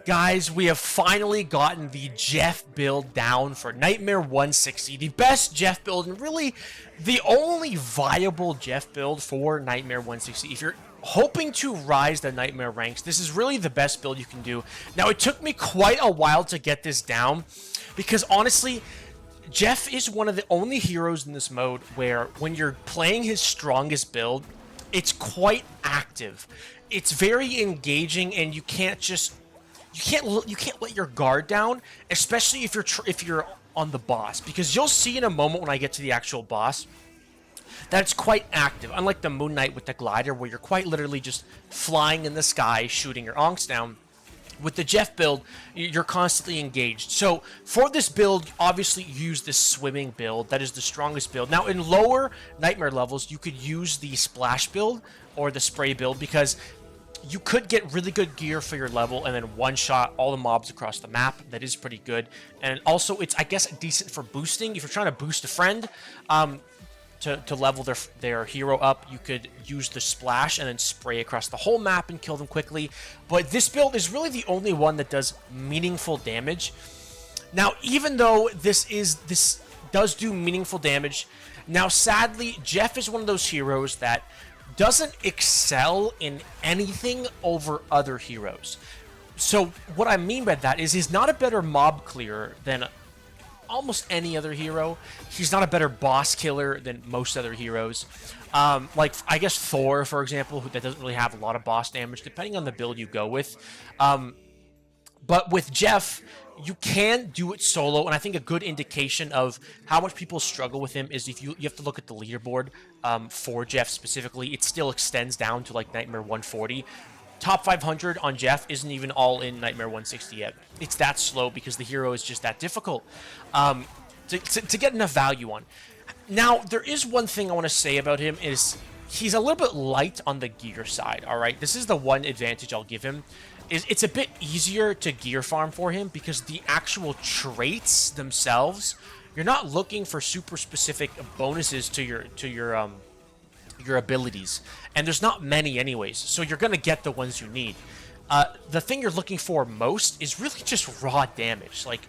Guys, we have finally gotten the Jeff build down for Nightmare 160. The best Jeff build, and really the only viable Jeff build for Nightmare 160. If you're hoping to rise the Nightmare ranks, this is really the best build you can do. Now, it took me quite a while to get this down, because honestly, Jeff is one of the only heroes in this mode where when you're playing his strongest build, it's quite active. It's very engaging, and you can't let your guard down, especially if you're on the boss, because you'll see in a moment when I get to the actual boss that it's quite active. Unlike the Moon Knight with the glider, where you're quite literally just flying in the sky, shooting your onks down. With the Jeff build, you're constantly engaged. So for this build, obviously use this swimming build. That is the strongest build. Now in lower Nightmare levels, you could use the splash build or the spray build, because you could get really good gear for your level and then one-shot all the mobs across the map. That is pretty good. And also, it's, I guess, decent for boosting. If you're trying to boost a friend to level their hero up, you could use the splash and then spray across the whole map and kill them quickly. But this build is really the only one that does meaningful damage. Now, even though this does do meaningful damage, now sadly, Jeff is one of those heroes that doesn't excel in anything over other heroes. So what I mean by that is he's not a better mob clearer than almost any other hero. He's not a better boss killer than most other heroes. Like, I guess Thor, for example, that doesn't really have a lot of boss damage, depending on the build you go with. But with Jeff, you can do it solo, and I think a good indication of how much people struggle with him is if you have to look at the leaderboard for Jeff specifically. It still extends down to like Nightmare 140. Top 500 on Jeff isn't even all in Nightmare 160 yet. It's that slow because the hero is just that difficult to get enough value on. Now, there is one thing I want to say about him is he's a little bit light on the gear side, all right? This is the one advantage I'll give him. It's a bit easier to gear farm for him because the actual traits themselves, you're not looking for super specific bonuses to your abilities, and there's not many anyways, so you're gonna get the ones you need. The thing you're looking for most is really just raw damage, like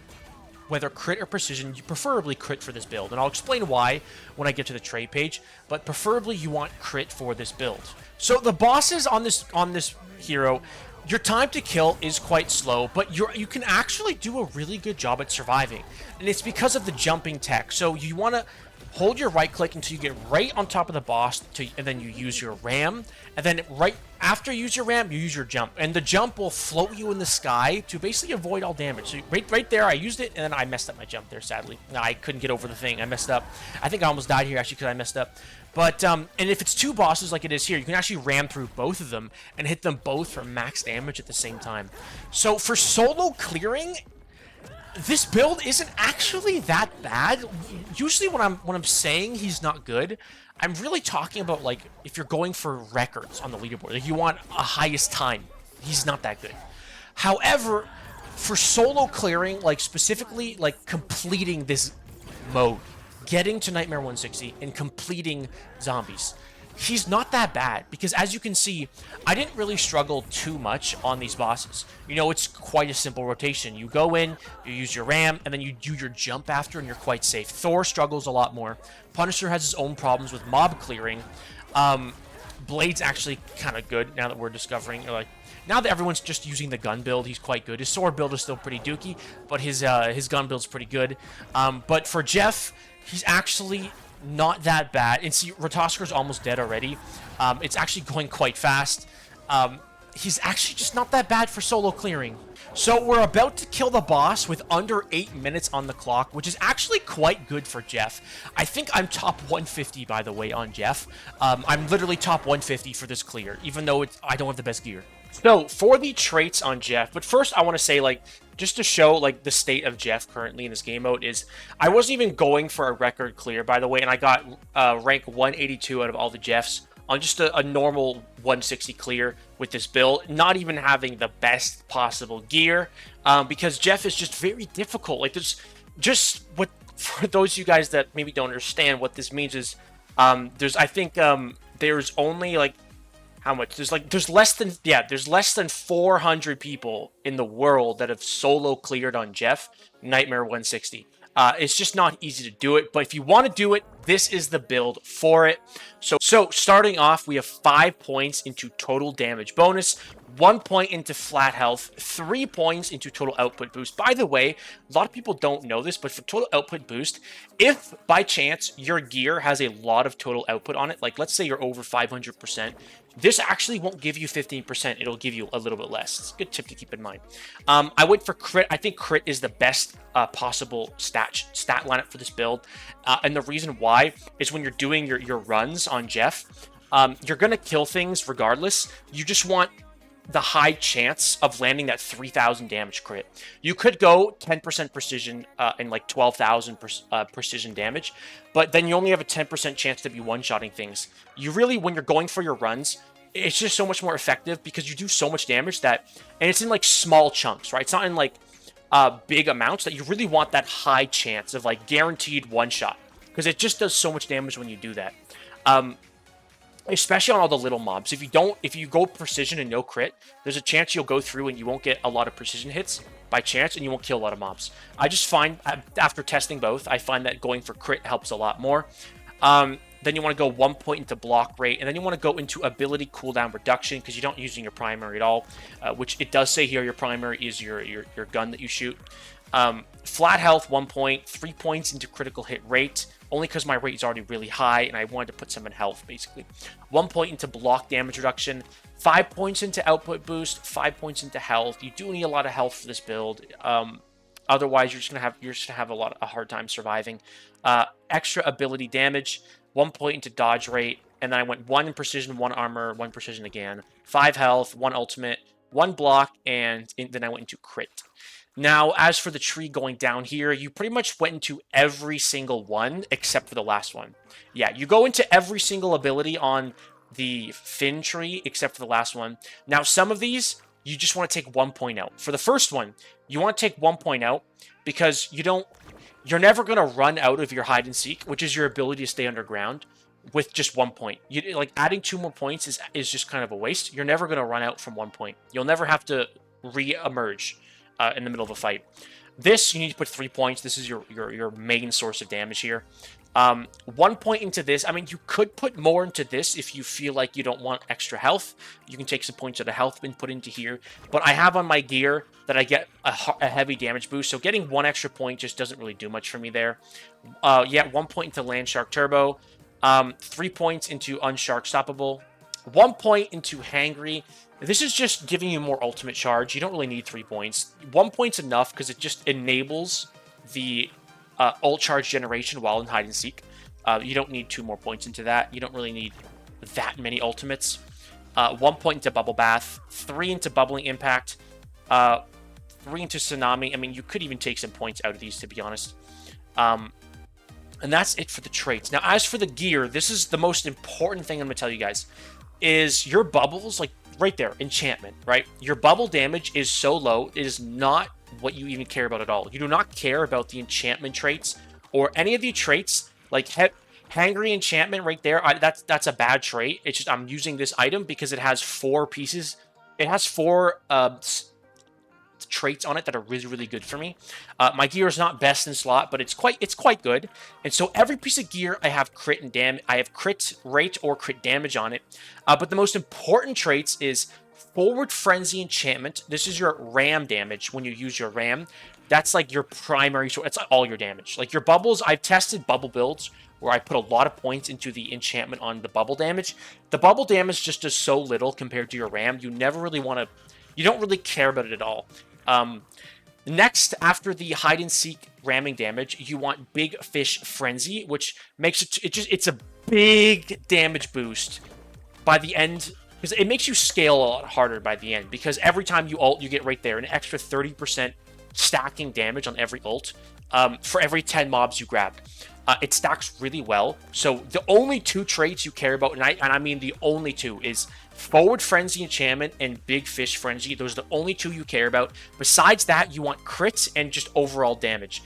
whether crit or precision. You preferably crit for this build, and I'll explain why when I get to the trade page, but preferably you want crit for this build. So the bosses on this hero, your time to kill is quite slow, but you can actually do a really good job at surviving. And it's because of the jumping tech. So you want to hold your right click until you get right on top of the boss, and then you use your ram. And then right after you use your ram, you use your jump. And the jump will float you in the sky to basically avoid all damage. So right there, I used it, and then I messed up my jump there, sadly. I couldn't get over the thing. I messed up. I think I almost died here, actually, because I messed up. But, and if it's two bosses like it is here, you can actually ram through both of them and hit them both for max damage at the same time. So for solo clearing, this build isn't actually that bad. Usually when I'm saying he's not good, I'm really talking about, like, if you're going for records on the leaderboard, like you want a highest time, he's not that good. However, for solo clearing, like specifically like completing this mode, getting to Nightmare 160 and completing zombies, he's not that bad, because as you can see, I didn't really struggle too much on these bosses. You know, it's quite a simple rotation. You go in, you use your ram, and then you do your jump after, and you're quite safe. Thor struggles a lot more. Punisher has his own problems with mob clearing. Blade's actually kind of good now that we're discovering, like, now that everyone's just using the gun build, he's quite good. His sword build is still pretty dookie, but his gun build's pretty good. But for Jeff, he's actually not that bad. And see, Rotosker's almost dead already. It's actually going quite fast. He's actually just not that bad for solo clearing. So we're about to kill the boss with under 8 minutes on the clock, which is actually quite good for Jeff. I think I'm top 150, by the way, on Jeff. I'm literally top 150 for this clear, even though I don't have the best gear. So for the traits on Jeff, but first I want to say, like, just to show, like, the state of Jeff currently in this game mode is, I wasn't even going for a record clear, by the way, and I got rank 182 out of all the Jeffs on just a normal 160 clear with this build, not even having the best possible gear, because Jeff is just very difficult. Like, there's just what, for those of you guys that maybe don't understand what this means is, I think there's only, like, how much? There's less than 400 people in the world that have solo cleared on Jeff Nightmare 160. It's just not easy to do it, but if you want to do it, this is the build for it. So starting off, we have 5 points into total damage bonus, 1 point into flat health, 3 points into total output boost. By the way, a lot of people don't know this, but for total output boost, if by chance your gear has a lot of total output on it, like let's say you're over 500%, this actually won't give you 15%. It'll give you a little bit less. It's a good tip to keep in mind. I went for crit. I think crit is the best possible stat lineup for this build. And the reason why is when you're doing your runs on Jeff, you're going to kill things regardless. You just want the high chance of landing that 3,000 damage crit. You could go 10% precision and like 12,000 precision damage, but then you only have a 10% chance to be one-shotting things. You really, when you're going for your runs, it's just so much more effective because you do so much damage that, and it's in like small chunks, right? It's not in like big amounts that you really want that high chance of like guaranteed one-shot because it just does so much damage when you do that. Especially on all the little mobs. If you go precision and no crit, there's a chance you'll go through and you won't get a lot of precision hits by chance, and you won't kill a lot of mobs. I just find, after testing both, I find that going for crit helps a lot more. Then you want to go 1 point into block rate, and then you want to go into ability cooldown reduction, because you don't using your primary at all, which it does say here your primary is your gun that you shoot. Flat health, 1 point, 3 points into critical hit rate, only because my rate is already really high, and I wanted to put some in health, basically. 1 point into block damage reduction, 5 points into output boost, 5 points into health. You do need a lot of health for this build. Otherwise, you're just gonna have a hard time surviving. Extra ability damage, 1 point into dodge rate, and then I went 1 in precision, 1 armor, 1 precision again, 5 health, 1 ultimate, 1 block, and then I went into crit. Now, as for the tree going down here, you pretty much went into every single one except for the last one. Yeah, you go into every single ability on the fin tree except for the last one. Now, some of these, you just want to take 1 point out. For the first one, you want to take 1 point out because you're never going to run out of your hide and seek, which is your ability to stay underground, with just 1 point. Like adding 2 more points is just kind of a waste. You're never going to run out from 1 point. You'll never have to re-emerge in the middle of a fight. This, you need to put 3 points. This is your main source of damage here. 1 point into this. I mean, you could put more into this if you feel like you don't want extra health. You can take some points of the health and put into here. But I have on my gear that I get a heavy damage boost, so getting 1 extra point just doesn't really do much for me there. Yeah, 1 point into Land Shark Turbo. 3 points into Unshark Stoppable. 1 point into Hangry. This is just giving you more ultimate charge. You don't really need 3 points. 1 point's enough because it just enables the ult charge generation while in hide and seek. You don't need 2 more points into that. You don't really need that many ultimates. 1 point into Bubble Bath, 3 into Bubbling Impact, 3 into Tsunami. I mean, you could even take some points out of these, to be honest. And that's it for the traits. Now, as for the gear, this is the most important thing I'm going to tell you guys, is your bubbles, like right there, enchantment, right? Your bubble damage is so low, it is not what you even care about at all. You do not care about the enchantment traits or any of the traits, like Hangry enchantment right there. That's a bad trait. It's just I'm using this item because it has 4 pieces. It has 4 traits on it that are really, really good for me. My gear is not best in slot, but it's quite good. And so every piece of gear I have crit and damage. I have crit rate or crit damage on it. But the most important traits is Forward Frenzy enchantment. This is your ram damage when you use your ram. That's like your primary. So it's all your damage. Like your bubbles. I've tested bubble builds where I put a lot of points into the enchantment on the bubble damage. The bubble damage just does so little compared to your ram. You never really want to. You don't really care about it at all. Next, after the hide and seek ramming damage, you want Big Fish Frenzy, which makes it's a big damage boost by the end, because it makes you scale a lot harder by the end, because every time you ult, you get right there an extra 30% stacking damage on every ult for every 10 mobs you grab. It stacks really well. So the only 2 traits you care about, and I mean the only 2, is Forward Frenzy enchantment and Big Fish Frenzy. Those are the only 2 you care about. Besides that, you want crits and just overall damage.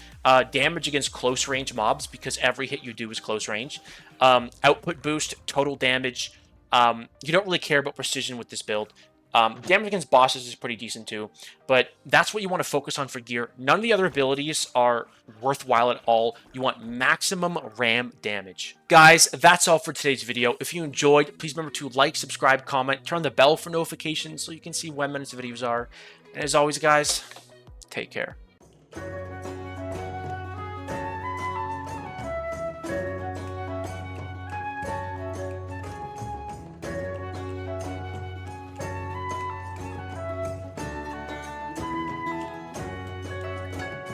Damage against close range mobs, because every hit you do is close range. Output boost, total damage, You don't really care about precision with this build. Damage against bosses is pretty decent too, but that's what you want to focus on for gear. None of the other abilities are worthwhile at all. You want maximum ram damage. Guys, that's all for today's video. If you enjoyed, please remember to like, subscribe, comment, turn on the bell for notifications so you can see when minutes videos are. And as always, guys, take care.